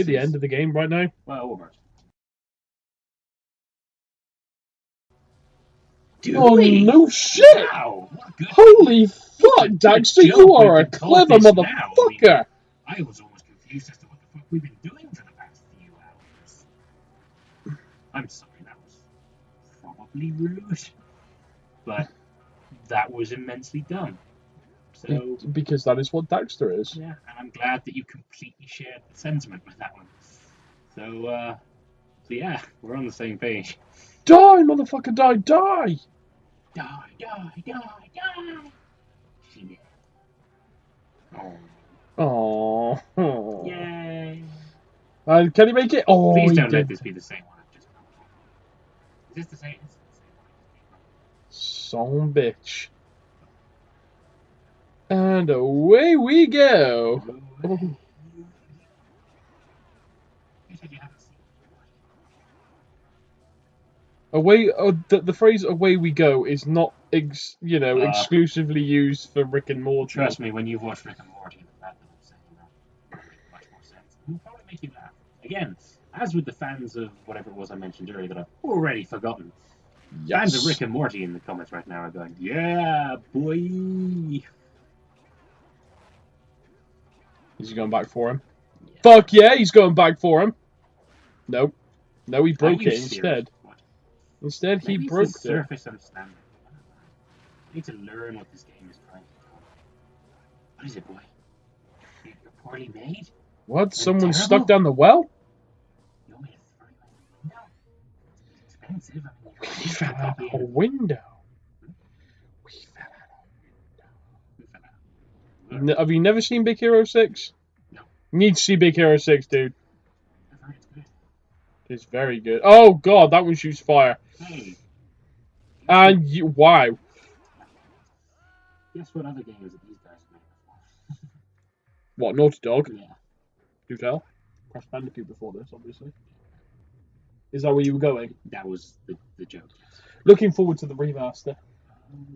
near the end of the game right now. Well, almost. Oh, no shit! Wow, what good. Holy fuck, Daxter, you are a clever motherfucker! I was almost confused as to what the fuck we've been doing for the past few hours. I'm sorry, that was probably rude. But that was immensely dumb. So, because that is what Daxter is. yeah, and I'm glad that you completely shared the sentiment with that one. So yeah, we're on the same page. Die, motherfucker, die, die! Die, die, die, die! She did. Oh. Yay! Can he make it? Oh, Please he don't did. let this be the same one I've just done. Is this the same? It's the same one. Son bitch. And away we go. Oh. You said you haven't seen Away, the phrase "away we go" is not, exclusively used for Rick and Morty. Trust me, when you've watched Rick and Morty, the fact that I'm saying that will make much more sense. It will probably make you laugh. Again, as with the fans of whatever it was I mentioned earlier that I've already forgotten. Yes. Fans of Rick and Morty in the comments right now are going, yeah, boy. Is he going back for him? Yeah. Fuck yeah, he's going back for him. Nope. No, he broke it instead. What? Instead, he broke it. Surface understanding. I need to learn what this game is trying to do. What is it, boy? You're poorly made? What? Someone stuck down the well? You want me to throw you out the window? It's expensive. We fell out a window. We fell out. Have you never seen Big Hero 6? No. You need to see Big Hero 6, dude. I've heard it's good. It's very good. Oh god, that one shoots fire. Hey. And wow. Guess what other games that these guys have made before? What, Naughty Dog? Yeah. Do tell. Crash Bandicoot before this, obviously. Is that where you were going? That was the joke. Yes. Looking forward to the remaster.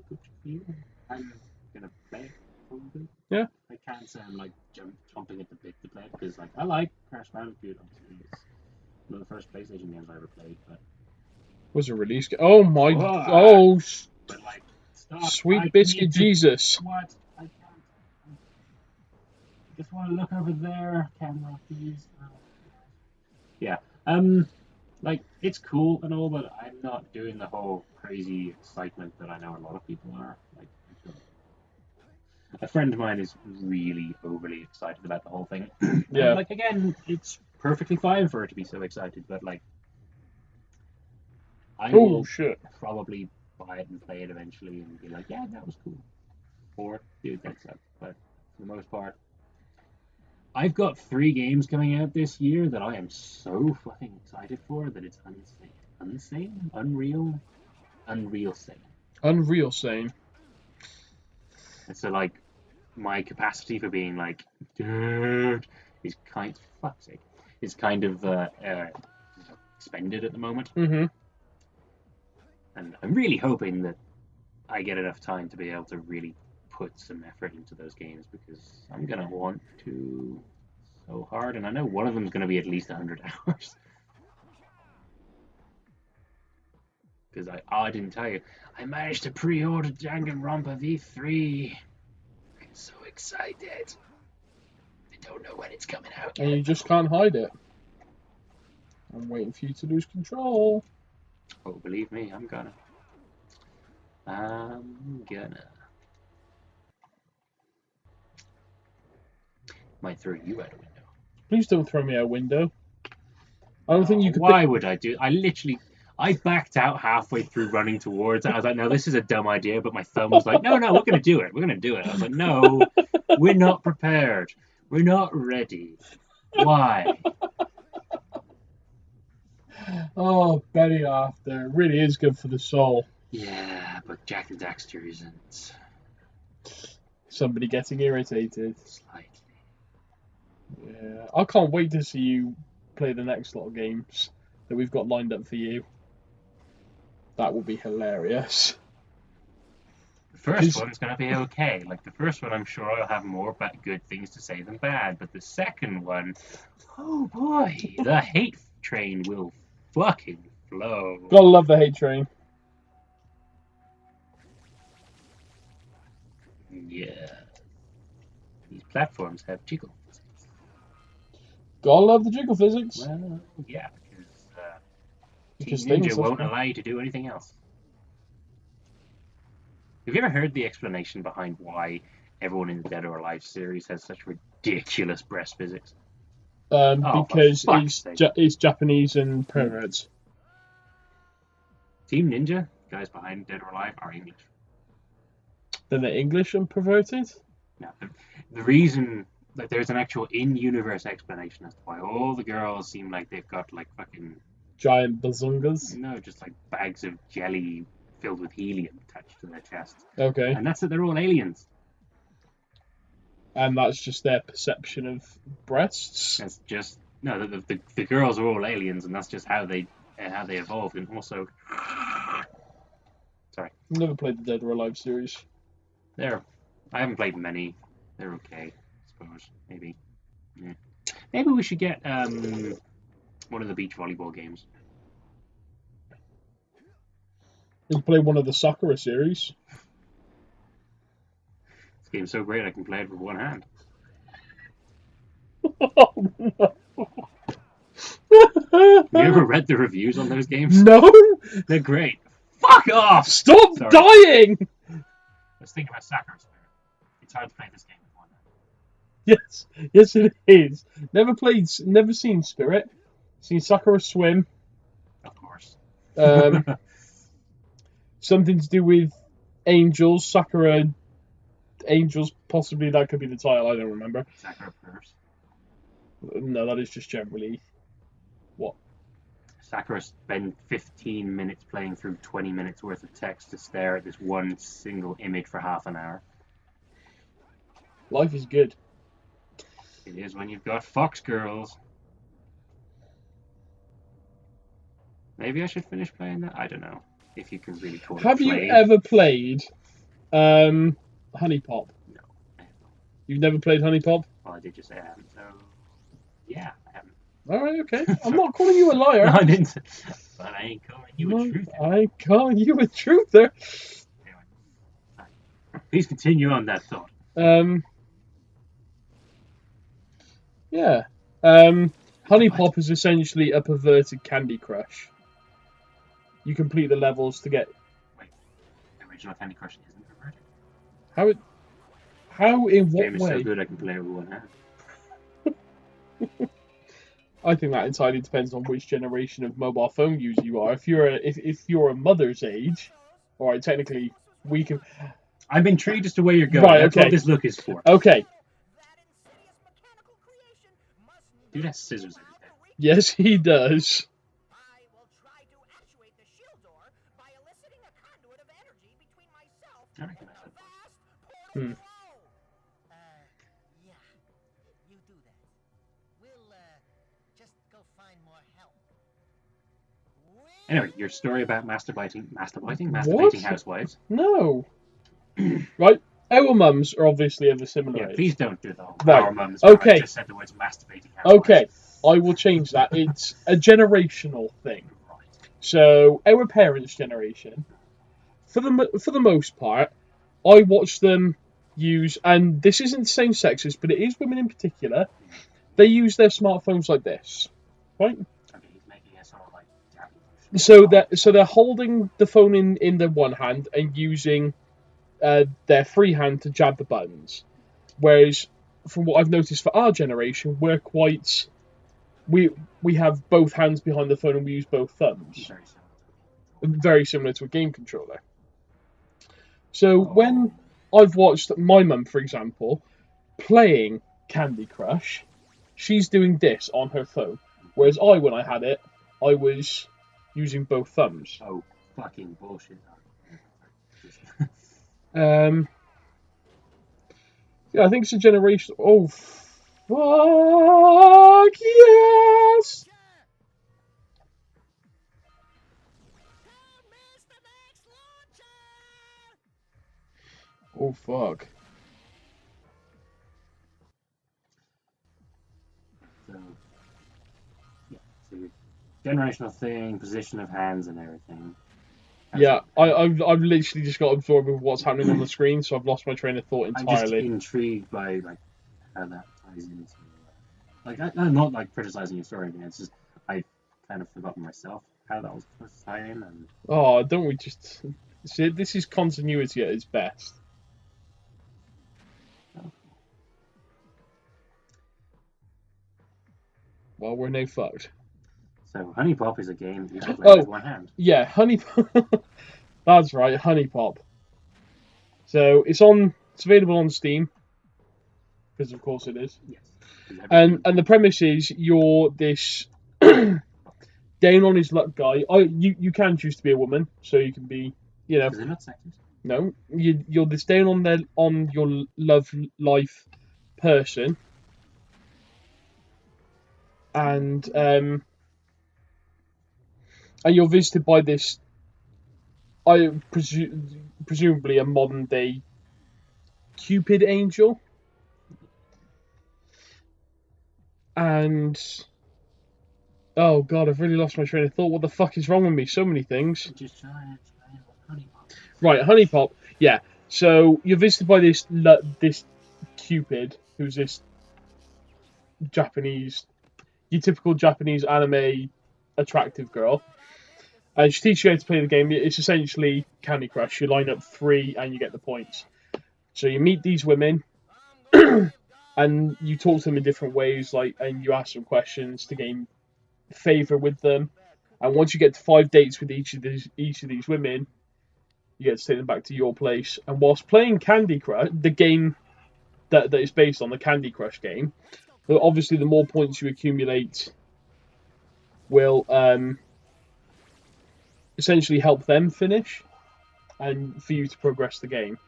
Good for you. I'm gonna play it probably. Yeah. I can't say I'm like jumping at the bit to play it because like I like Crash Bandicoot. Obviously, it's one of the first PlayStation games I ever played. But was a release game? Oh my! Oh, but like, stop. Sweet biscuit Jesus! What? I can't. I just want to look over there. Camera, please. Yeah. Like, it's cool and all, but I'm not doing the whole crazy excitement that I know a lot of people are. Like, a friend of mine is really overly excited about the whole thing. Yeah. And, like, again, it's perfectly fine for her to be so excited, but, like, I will probably buy it and play it eventually and be like, yeah, that was cool. Or, dude, that sucked. But for the most part, I've got 3 games coming out this year that I am so fucking excited for that it's insane. Insane? Unreal? Unreal sane. Unreal sane. And so, like, my capacity for being like, dude, is kind of, fuck's sake, is kind of expended at the moment. Mm-hmm. And I'm really hoping that I get enough time to be able to really put some effort into those games because I'm going to want to so hard. And I know one of them is going to be at least 100 hours. Because I didn't tell you, I managed to pre-order Danganronpa V3. I'm so excited. I don't know when it's coming out. And you just can't hide it. I'm waiting for you to lose control. Oh, believe me, I'm gonna. Might throw you out a window. Please don't throw me out a window. I don't think you could. Why would I do? I backed out halfway through running towards it. I was like, no, this is a dumb idea. But my thumb was like, no, we're going to do it. We're going to do it. I was like, no, we're not prepared. We're not ready. Why? Oh, Betty After. It really is good for the soul. Yeah, but Jak Daxter isn't. Somebody getting irritated. Slightly. Yeah, I can't wait to see you play the next lot of games that we've got lined up for you. That will be hilarious. The first one's going to be okay. Like, the first one, I'm sure I'll have more good things to say than bad. But the second one, oh boy, the hate train will fucking flow. Gotta love the hate train. Yeah. These platforms have jiggle physics. Gotta love the jiggle physics. Well, yeah, because Team Ninja won't allow you to do anything else. Have you ever heard the explanation behind why everyone in the Dead or Alive series has such ridiculous breast physics? Because it's Japanese and perverts. Team Ninja, guys behind Dead or Alive, are English. Then they're English and perverted? No. The reason that there's an actual in-universe explanation as to why all the girls seem like they've got like fucking giant bazungas? No, just like bags of jelly filled with helium attached to their chests. Okay. And that's that they're all aliens. And that's just their perception of breasts? That's just no. The girls are all aliens, and that's just how they evolved. And also, sorry, I've never played the Dead or Alive series. I haven't played many. They're okay, I suppose. Maybe. Yeah. Maybe we should get one of the beach volleyball games. You can play one of the Sakura series. This game's so great I can play it with one hand. Oh, no. You ever read the reviews on those games? No! They're great. Fuck off! Stop dying! Let's think about Sakura Spirit. It's hard to play this game with one hand. Yes it is. Never seen Spirit. Seen Sakura swim. Of course. Something to do with angels, Sakura angels, possibly that could be the title, I don't remember. Sakura Purse. No, that is just generally what? Sakura spent 15 minutes playing through 20 minutes worth of text to stare at this one single image for half an hour. Life is good. It is when you've got Fox Girls. Maybe I should finish playing that? I don't know. If you can really call it Have you ever played HuniPop? No. You've never played HuniPop? Well, I did just say I haven't, so yeah, I haven't. Alright, okay. I'm not calling you a liar. No, I didn't. But I ain't calling you a truther. I ain't calling you a truther. Anyway. Please continue on that thought. Yeah. HuniPop is essentially a perverted Candy Crush. You complete the levels to get... Wait, the original Candy Crush isn't perverted? How in what way? This game is so good I can play it with one hand. I think that entirely depends on which generation of mobile phone user you are. If you're a mother's age, alright, technically we can... I'm intrigued as to where you're going. Right, That's okay. what this look is for. Okay. Dude has scissors in his head. Yes, he does. I recognize that. Hmm. Yeah, you do that. We'll just go find more help. Anyway, your story about masturbating What? housewives. No. Right? Our mums are obviously of a similar Yeah, age. please don't do the whole Right. our mums. Okay. I just said the words masturbating housewives. Okay, I will change that. It's a generational thing. Right. So, our parents' generation, for the most part, I watch them use, and this isn't same-sexist, but it is women in particular, they use their smartphones like this, right? Okay, he's making a sort of like So they're holding the phone in their one hand and using their free hand to jab the buttons. Whereas, from what I've noticed for our generation, we're quite... We have both hands behind the phone and we use both thumbs. Very similar to a game controller. So when I've watched my mum, for example, playing Candy Crush, she's doing this on her phone. Whereas when I had it, I was using both thumbs. Oh, fucking bullshit. Yeah, I think it's a generation... Oh, fuck yes! Oh, fuck. So, yeah. So, generational thing, position of hands, and everything. Yeah, I've literally just got absorbed with what's happening on the screen, so I've lost my train of thought I'm just entirely. intrigued by like how that ties into. Like I'm not like criticizing your story again. It's just I kind of forgotten myself how that was supposed to tie in, and Oh, don't we just... See, this is continuity at its best. Well, we're now fucked. so HuniPop is a game you can play with one hand. Yeah, HuniPop. That's right, HuniPop. So it's available on Steam, because of course it is. Yes. And the premise is you're this down on his luck guy. You can choose to be a woman, so you can be, you know. Is it not sexist? No, you're this down on your love life person, and you're visited by this, presumably a modern day Cupid angel, and oh god, I've really lost my train of thought. What the fuck is wrong with me? So many things. Just try and explain what HuniPop is. Right, HuniPop. Yeah. So you're visited by this Cupid, who's this Japanese, your typical Japanese anime attractive girl. And she teaches you how to play the game. It's essentially Candy Crush. You line up 3 and you get the points. So you meet these women, and you talk to them in different ways, and you ask them questions to gain favour with them. And once you get to 5 dates with each of these women, you get to take them back to your place. And whilst playing Candy Crush, the game that is based on the Candy Crush game, obviously the more points you accumulate will essentially help them finish and for you to progress the game.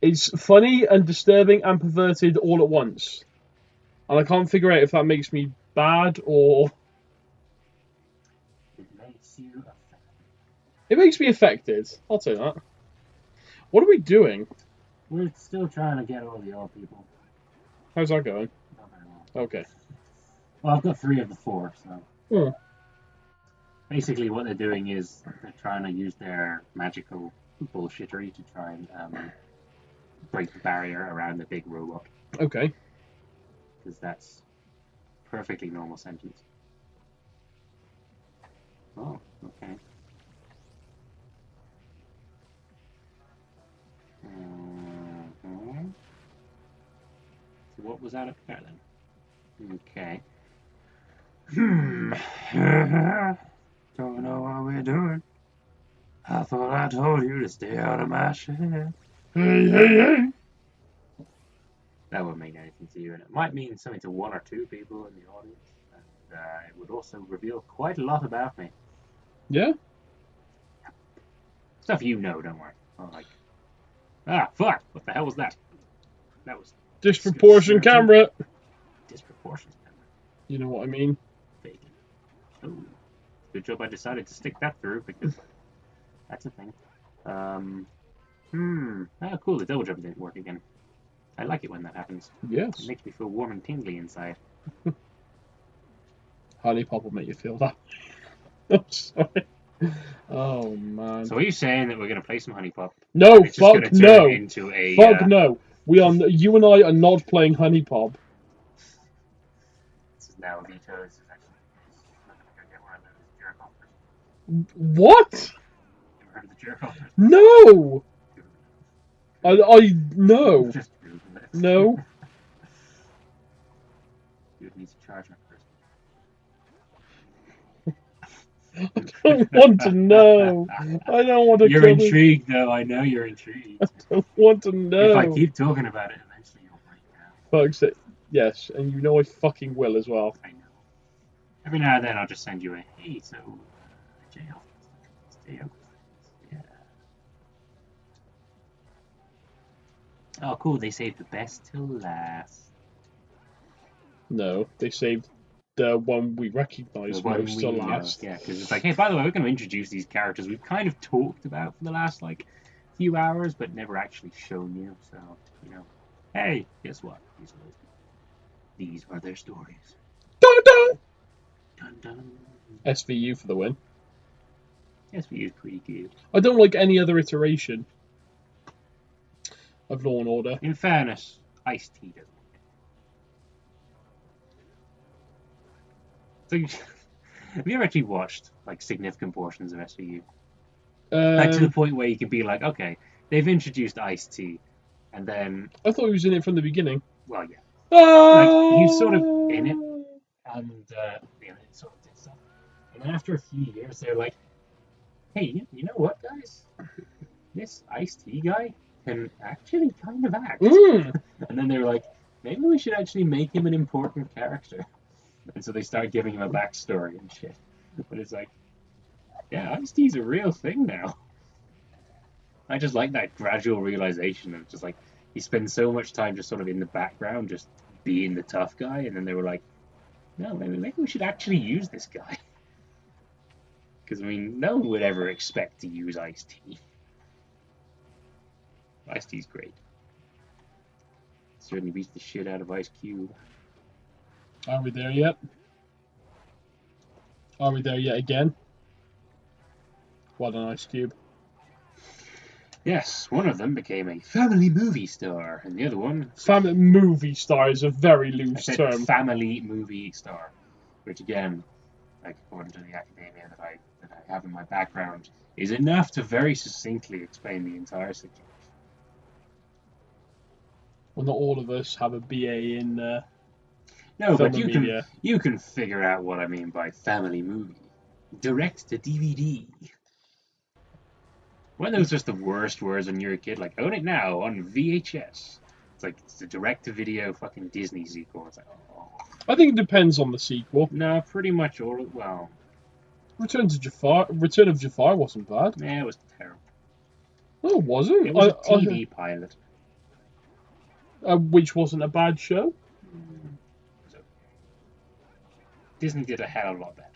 It's funny and disturbing and perverted all at once. And I can't figure out if that makes me bad or... It makes you affected. It makes me affected. I'll say that. What are we doing? We're still trying to get all the old people. How's that going? Not very well. Okay. Well, I've got 3 of the 4, so... Hmm. Basically what they're doing is they're trying to use their magical bullshittery to try and break the barrier around the big robot. Okay. Because that's perfectly normal sentence. Oh, okay. So what was that up there then? Okay. Don't know what we're doing. I thought I told you to stay out of my shit. Hey. That won't mean anything to you, and it might mean something to 1 or 2 people in the audience. And it would also reveal quite a lot about me. Yeah? Stuff you know, don't worry. Oh, like, fuck! What the hell was that? That was Disproportion camera. disproportionate camera. You know what I mean? Bacon. Oh, good job I decided to stick that through because that's a thing. Oh, cool. The double jump didn't work again. I like it when that happens. Yes. It makes me feel warm and tingly inside. HuniPop will make you feel that. I'm sorry. Oh man. So are you saying that we're going to play some HuniPop? No, It's just fuck gonna turn no. Into a, Fuck no. You and I are not playing HuniPop. This is now Vito. This is actually. I'm going to get one of those jerk offers. What? You ever heard of the jerk offers? No. No. Just Google it. No. You would need to charge me first. I don't want to know. I don't want to. You're intrigued, though. I know you're intrigued. I don't want to know. If I keep talking about it, eventually you'll break down. Fuck's sake. Yes, and you know I fucking will as well. I know. Every now and then I'll just send you a hey, so jail. Stay out. Yeah. Oh, cool. They saved the best till last. No, they saved the one we recognise The one most to we, last. yeah, because it's like, hey, by the way, we're going to introduce these characters we've kind of talked about for the last, like, few hours, but never actually shown you. So, you know, hey, guess what? These are their stories. Dun, dun! Dun, dun. SVU for the win. SVU is pretty good. I don't like any other iteration of Law and Order. In fairness, Ice-T doesn't. So, have you ever actually watched like significant portions of SVU? Like to the point where you can be like, okay, they've introduced Ice-T, and then I thought he was in it from the beginning. well, yeah, Oh! like he's sort of in it, and you know, it sort of did stuff. And then after a few years, they're like, hey, you know what, guys? This Ice-T guy can actually kind of act. Mm. And then they're like, maybe we should actually make him an important character. And so they start giving him a backstory and shit. But it's like, yeah, Ice-T's a real thing now. I just like that gradual realization of just like, he spends so much time just sort of in the background, just being the tough guy. And then they were like, no, maybe we should actually use this guy. Because, I mean, no one would ever expect to use Ice-T. Ice-T's great. Certainly beats the shit out of Ice Cube. Are we there yet? Are we there yet again? What an Ice Cube. Yes, one of them became a family movie star, and the other one... Family movie star is a very loose I said term. family movie star, which again, like according to the academia that I have in my background, is enough to very succinctly explain the entire situation. Well, not all of us have a BA in No, film but and media. you can figure out what I mean by family movie. Direct to DVD. When those just the worst words when you're a kid, like own it now on VHS. It's like it's a direct to video fucking Disney sequel. It's like, oh. I think it depends on the sequel. No, pretty much all. Well, Return of Jafar wasn't bad. yeah, it was terrible. No, it wasn't. It was a TV pilot. Which wasn't a bad show. So, Disney did a hell of a lot better.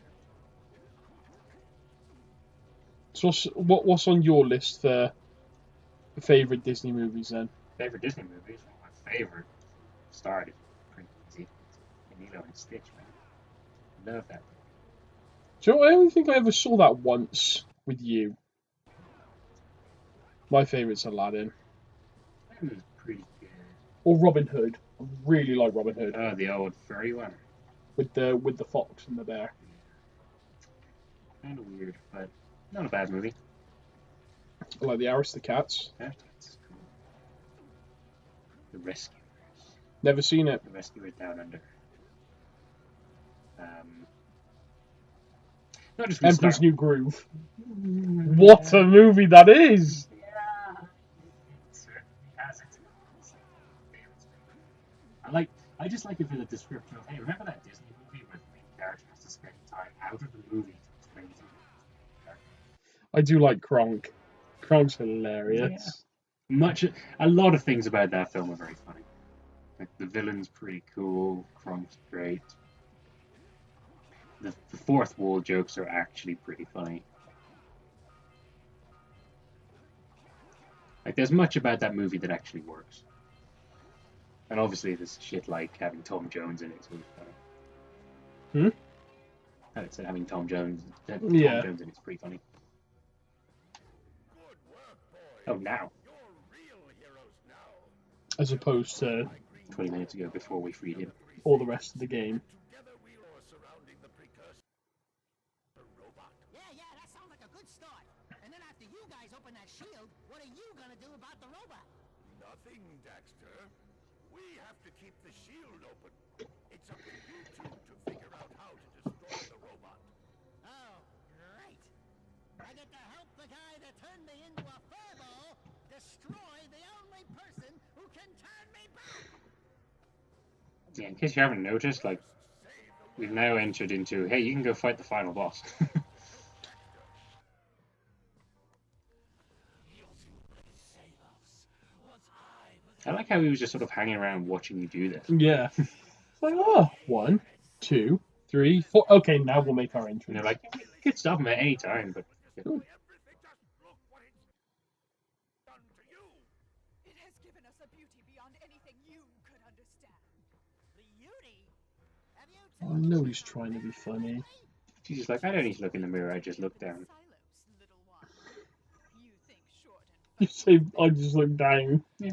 So what's on your list for favourite Disney movies then? Favorite Disney movies? Well, my favorite started pretty easy. Lilo and Stitch, man. Love that. Do you know, I don't think I ever saw that once with you. My favourite's Aladdin. That was pretty good. Or Robin Hood. I really like Robin Hood. Oh, the old furry one. With the fox and the bear. Kind of weird, but not a bad movie. I like the Aristocats. That's cool. The Rescuers. Never seen it. The Rescuers Down Under. Not just Emperor's New Groove. What a movie that is! Yeah, it certainly has its moments. I just like it for the description of, hey, remember that Disney movie where the main character has to spend time out of the movie to explain to you? I do like Kronk. Kronk's hilarious. Yeah. A lot of things about that film are very funny. Like the villain's pretty cool. Kronk's great. The fourth wall jokes are actually pretty funny. Like there's much about that movie that actually works. And obviously there's shit like having Tom Jones in it is really funny. I said having Tom Jones in it's pretty funny. Oh, now. As opposed to 20 minutes ago before we freed him. all the rest of the game. Yeah, that sounds like a good start. And then after you guys open that shield, what are you gonna do about the robot? Nothing, Daxter. We have to keep the shield open. It's up to you two to figure out how to destroy the robot. Oh, great. I get to help the guy that turned me into a furball destroy the only person who can turn me back. Yeah, in case you haven't noticed, like, we've now entered into, hey, you can go fight the final boss. I like how he was just sort of hanging around watching you do this. Yeah. It's like, oh, 1, 2, 3, 4. Okay, now we'll make our entrance. And they're like, you could stop him at any time, but... I know he's trying to be funny. She's just like, I don't need to look in the mirror, I just look down. You say, I just look down. Yeah.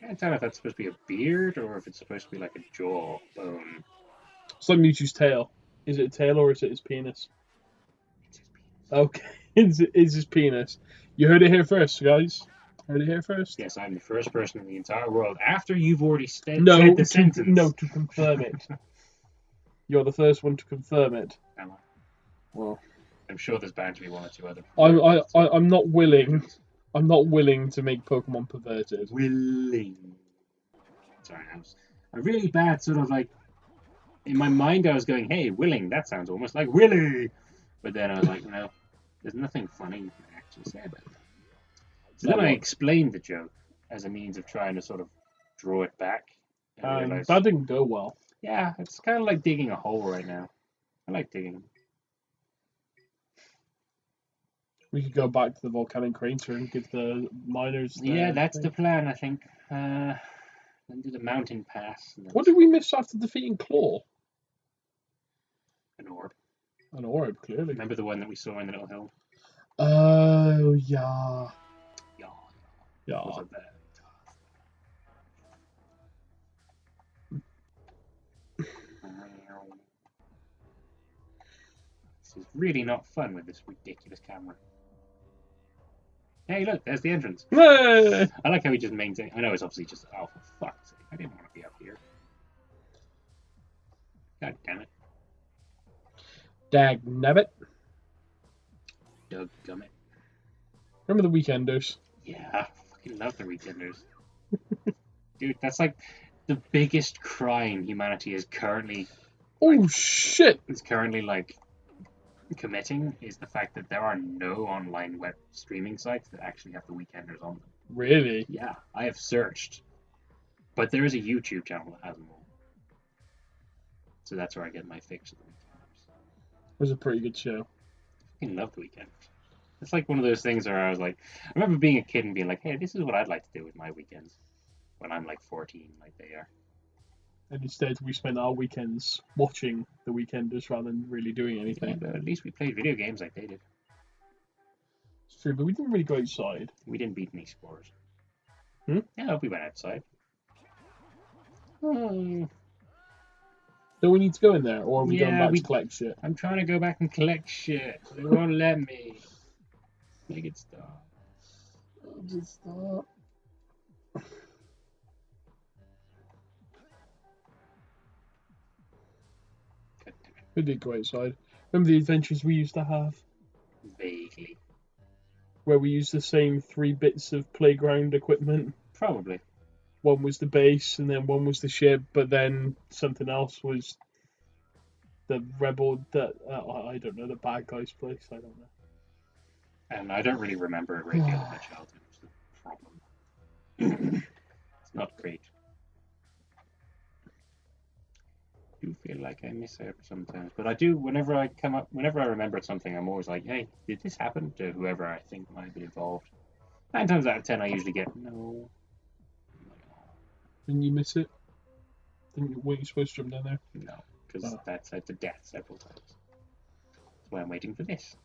I can't tell if that's supposed to be a beard or if it's supposed to be like a jawbone. It's like Mewtwo's tail. Is it a tail or is it his penis? It's his penis. Okay, it's his penis. You heard it here first, guys. Heard it here first. Yes, I'm the first person in the entire world, after you've already said No, the sentence. to confirm it. You're the first one to confirm it. Am I? Well, I'm sure there's bound to be one or two other. I'm not willing. I'm not willing to make Pokemon perverted. Willing. Sorry, I'm really bad, sort of like. In my mind, I was going, hey, willing, that sounds almost like Willy. But then I was like, no, there's nothing funny you can actually say about that. So then I explained the joke as a means of trying to sort of draw it back. And I realized, That didn't go well. yeah, it's kind of like digging a hole right now. I like digging. We could go back to the volcanic crater and give the miners. Yeah, that's the plan, I think. Then do the mountain pass. And then What did we miss after defeating Claw? an orb. An orb, clearly. Remember the one that we saw in the little hill? Oh, yeah. Yeah. Yeah. Was it there? This is really not fun with this ridiculous camera. Hey, look, there's the entrance. Hey! I like how he just maintains. I know it's obviously just, oh, for fuck's sake, I didn't want to be up here. God damn it. Dagnabbit. Doug Gummit. Remember the Weekenders? Yeah, I fucking love the Weekenders. Dude, that's like the biggest crime humanity is currently Oh, shit! like committing is the fact that there are no online web streaming sites that actually have the Weekenders on them. Really? Yeah, I have searched, but there is a YouTube channel that has them all. So that's where I get my fix of the Weekenders. It was a pretty good show. I fucking love the Weekenders. It's like one of those things where I was like, I remember being a kid and being like, hey, this is what I'd like to do with my weekends when I'm like 14, like they are. And instead, we spent our weekends watching the Weekenders rather than really doing Yeah, anything. but at least we played video games like they did. It's true, but we didn't really go outside. We didn't beat any scores. Hmm? Yeah, we went outside. Oh, Do we need to go in there, or are we going Yeah, back we- to collect shit? I'm trying to go back and collect shit. They won't let me. Make it stop. Just stop. God damn it. We did go outside. Remember the adventures we used to have, Vaguely. where we used the same 3 bits of playground equipment? Probably. One was the base, and then one was the ship, but then something else was the rebel. That I don't know, the bad guy's place. I don't know. And I don't really remember a great deal of my childhood. It's the problem. It's not great. I do feel like I miss out sometimes, but I do. Whenever I remember something, I'm always like, "Hey, did this happen to whoever I think might be involved?" 9 times out of 10, I usually get no. Didn't you miss it? Weren't you supposed to jump down there? No, because Oh. that's led to death several times. That's why I'm waiting for this.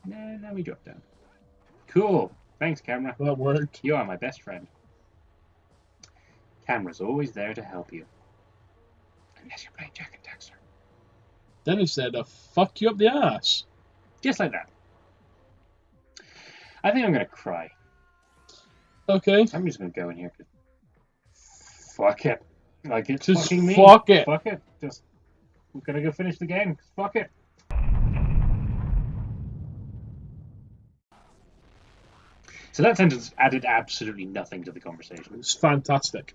No, now we drop down. Cool. Thanks, camera. That worked. You are my best friend. Camera's always there to help you. Unless you're playing Jak Daxter. Then it's there to fuck you up the ass. Just like that. I think I'm gonna cry. Okay. I'm just gonna go in here. Fuck it. Like it's Just fucking me. fuck it. Fuck it. Just we're gonna go finish the game. Fuck it. So that sentence added absolutely nothing to the conversation. It's fantastic.